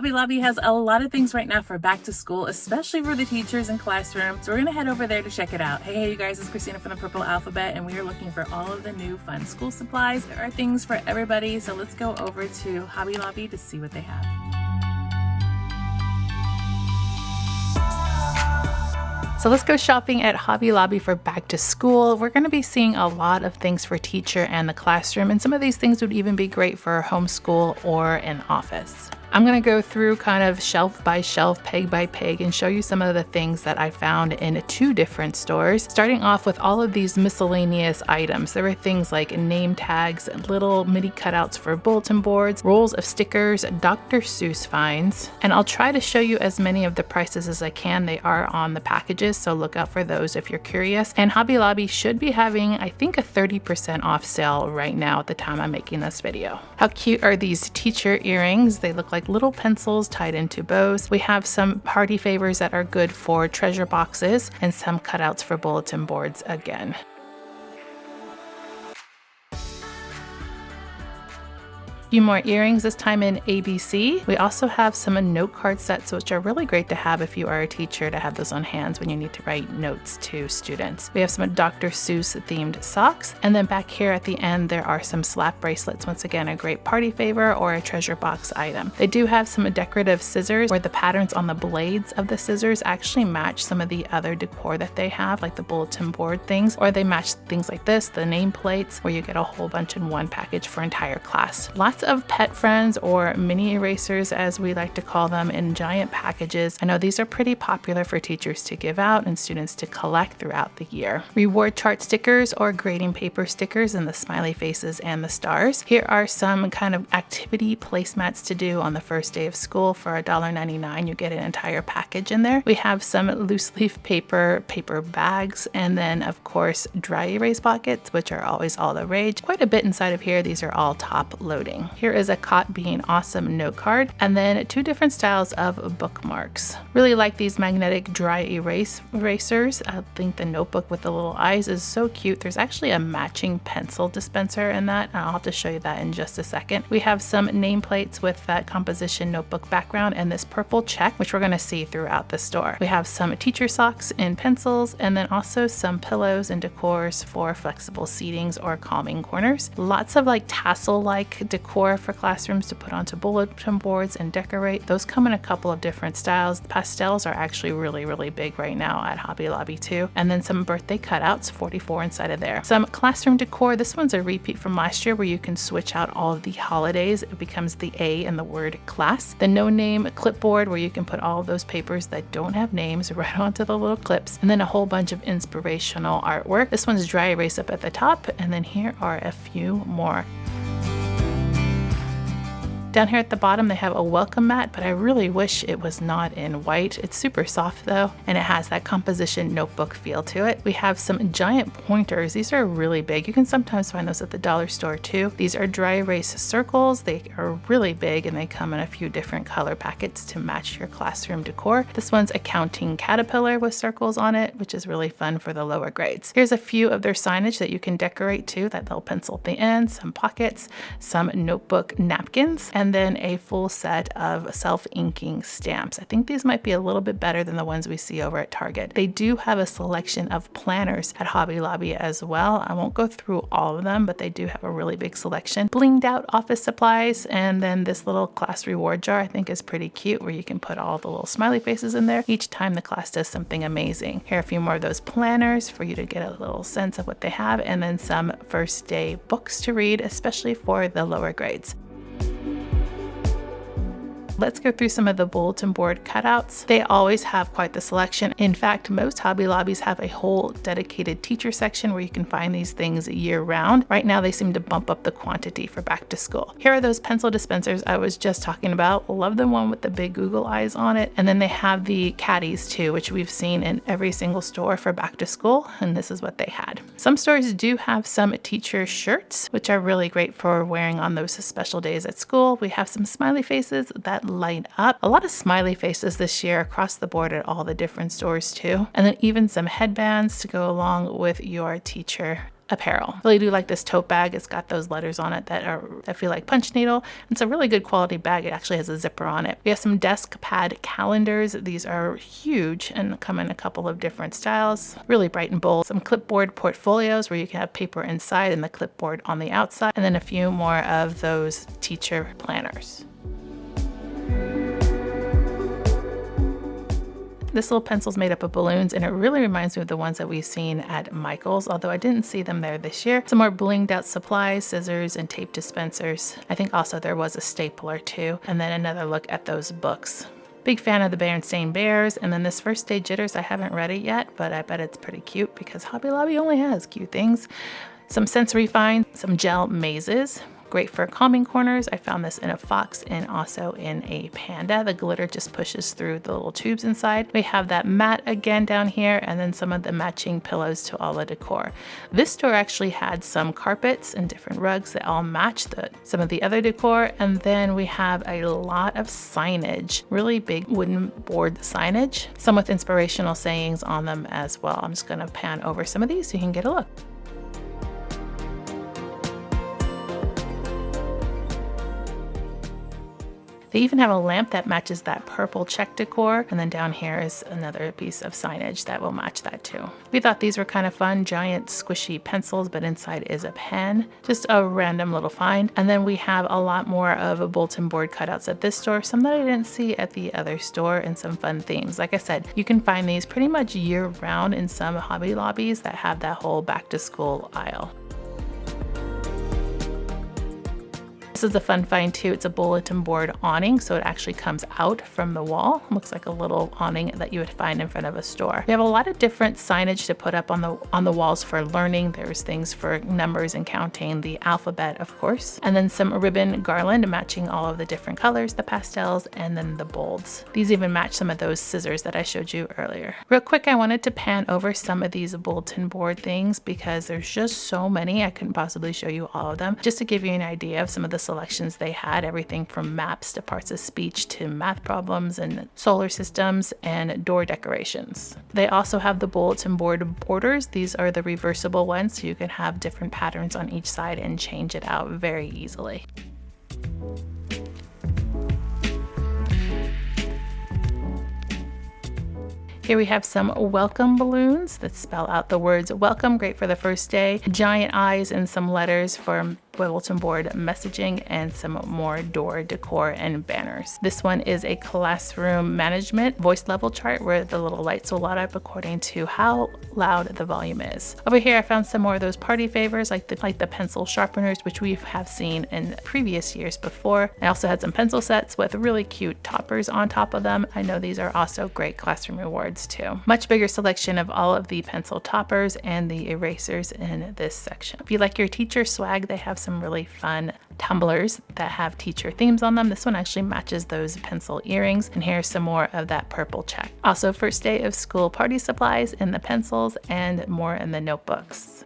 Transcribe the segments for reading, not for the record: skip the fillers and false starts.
Hobby Lobby has a lot of things right now for back to school, especially for the teachers and classrooms. So we're gonna head over there to check it out. Hey, you guys, it's Christina from the Purple Alphabet, and we are looking for all of the new fun school supplies. There are things for everybody, so let's go over to Hobby Lobby to see what they have. So let's go shopping at Hobby Lobby for back to school. We're going to be seeing a lot of things for teacher and the classroom, and some of these things would even be great for homeschool or an office. I'm going to go through kind of shelf by shelf, peg by peg, and show you some of the things that I found in 2 different stores. Starting off with all of these miscellaneous items. There were things like name tags, little mini cutouts for bulletin boards, rolls of stickers, Dr. Seuss finds, and I'll try to show you as many of the prices as I can. They are on the packages, so look out for those if you're curious. And Hobby Lobby should be having, I think, a 30% off sale right now at the time I'm making this video. How cute are these teacher earrings? They look like little pencils tied into bows. We have some party favors that are good for treasure boxes and some cutouts for bulletin boards again. Few more earrings, this time in ABC. We also have some note card sets, which are really great to have if you are a teacher, to have those on hand when you need to write notes to students. We have some Dr. Seuss themed socks, and then back here at the end there are some slap bracelets. Once again, a great party favor or a treasure box item. They do have some decorative scissors where the patterns on the blades of the scissors actually match some of the other decor that they have, like the bulletin board things, or they match things like this, the nameplates, where you get a whole bunch in one package for entire class. Lots of pet friends, or mini erasers as we like to call them, in giant packages. I know these are pretty popular for teachers to give out and students to collect throughout the year. Reward chart stickers or grading paper stickers in the smiley faces and the stars. Here are some kind of activity placemats to do on the first day of school. For $1.99 you get an entire package in there. We have some loose leaf paper bags, and then of course dry erase pockets, which are always all the rage. Quite a bit inside of here. These are all top loading. Here is a Caught Being Awesome note card, and then 2 different styles of bookmarks. Really like these magnetic dry erasers. I think the notebook with the little eyes is so cute. There's actually a matching pencil dispenser in that, and I'll have to show you that in just a second. We have some nameplates with that composition notebook background and this purple check, which we're going to see throughout the store. We have some teacher socks in pencils, and then also some pillows and decors for flexible seatings or calming corners. Lots of like tassel-like decor for classrooms to put onto bulletin boards and decorate. Those come in a couple of different styles. The pastels are actually really big right now at Hobby Lobby too. And then some birthday cutouts, 44 inside of there. Some classroom decor. This one's a repeat from last year where you can switch out all of the holidays. It becomes the A in the word class. The no name clipboard where you can put all of those papers that don't have names right onto the little clips. And then a whole bunch of inspirational artwork. This one's dry erase up at the top, and then here are a few more. Down here at the bottom they have a welcome mat, but I really wish it was not in white. It's super soft though, and it has that composition notebook feel to it. We have some giant pointers. These are really big. You can sometimes find those at the dollar store too. These are dry erase circles. They are really big, and they come in a few different color packets to match your classroom decor. This one's a counting caterpillar with circles on it, which is really fun for the lower grades. Here's a few of their signage that you can decorate too, that they'll pencil at the end, some pockets, some notebook napkins, and then a full set of self-inking stamps. I think these might be a little bit better than the ones we see over at Target. They do have a selection of planners at Hobby Lobby as well. I won't go through all of them, but they do have a really big selection. Blinged out office supplies, and then this little class reward jar I think is pretty cute, where you can put all the little smiley faces in there each time the class does something amazing. Here are a few more of those planners for you to get a little sense of what they have, and then some first day books to read, especially for the lower grades. Let's go through some of the bulletin board cutouts. They always have quite the selection. In fact, most Hobby Lobbies have a whole dedicated teacher section where you can find these things year round. Right now they seem to bump up the quantity for back to school. Here are those pencil dispensers I was just talking about. Love the one with the big Google eyes on it. And then they have the caddies too, which we've seen in every single store for back to school, and this is what they had. Some stores do have some teacher shirts, which are really great for wearing on those special days at school. We have some smiley faces that light up. A lot of smiley faces this year across the board at all the different stores too. And then even some headbands to go along with your teacher apparel. Really do like this tote bag. It's got those letters on it that feel like punch needle. It's a really good quality bag. It actually has a zipper on it. We have some desk pad calendars. These are huge and come in a couple of different styles. Really bright and bold. Some clipboard portfolios where you can have paper inside and the clipboard on the outside. And then a few more of those teacher planners. This little pencil is made up of balloons, and it really reminds me of the ones that we've seen at Michael's, although I didn't see them there this year. Some more blinged out supplies, scissors, and tape dispensers. I think also there was a stapler too. And then another look at those books. Big fan of the Berenstain Bears, and then this First Day Jitters, I haven't read it yet, but I bet it's pretty cute because Hobby Lobby only has cute things. Some sensory finds, some gel mazes. Great for calming corners. I found this in a fox and also in a panda. The glitter just pushes through the little tubes inside. We have that mat again down here, and then some of the matching pillows to all the decor. This store actually had some carpets and different rugs that all match some of the other decor. And then we have a lot of signage, really big wooden board signage, some with inspirational sayings on them as well. I'm just gonna pan over some of these so you can get a look. They even have a lamp that matches that purple check decor, and then down here is another piece of signage that will match that too. We thought these were kind of fun, giant squishy pencils, but inside is a pen. Just a random little find. And then we have a lot more of bulletin board cutouts at this store, some that I didn't see at the other store, and some fun themes. Like I said, you can find these pretty much year round in some Hobby Lobbies that have that whole back to school aisle. This is a fun find too. It's a bulletin board awning, so it actually comes out from the wall. Looks like a little awning that you would find in front of a store. We have a lot of different signage to put up on the walls for learning. There's things for numbers and counting, the alphabet, of course, and then some ribbon garland matching all of the different colors, the pastels, and then the bolds. These even match some of those scissors that I showed you earlier. Real quick, I wanted to pan over some of these bulletin board things because there's just so many. I couldn't possibly show you all of them. Just to give you an idea of some of the selections they had, everything from maps to parts of speech to math problems and solar systems and door decorations. They also have the bulletin board borders. These are the reversible ones, so you can have different patterns on each side and change it out very easily. Here we have some welcome balloons that spell out the words welcome, great for the first day, giant eyes and some letters for bulletin board messaging, and some more door decor and banners. This one is a classroom management voice level chart where the little lights will light up according to how loud the volume is. Over here I found some more of those party favors like the pencil sharpeners, which we have seen in previous years before. I also had some pencil sets with really cute toppers on top of them. I know these are also great classroom rewards too. Much bigger selection of all of the pencil toppers and the erasers in this section. If you like your teacher swag, they have some really fun tumblers that have teacher themes on them. This one actually matches those pencil earrings, and here's some more of that purple check. Also first day of school party supplies in the pencils and more in the notebooks.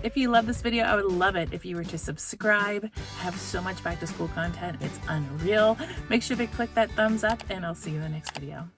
If you love this video, I would love it if you were to subscribe. I have so much back to school content, it's unreal. Make sure to click that thumbs up, and I'll see you in the next video.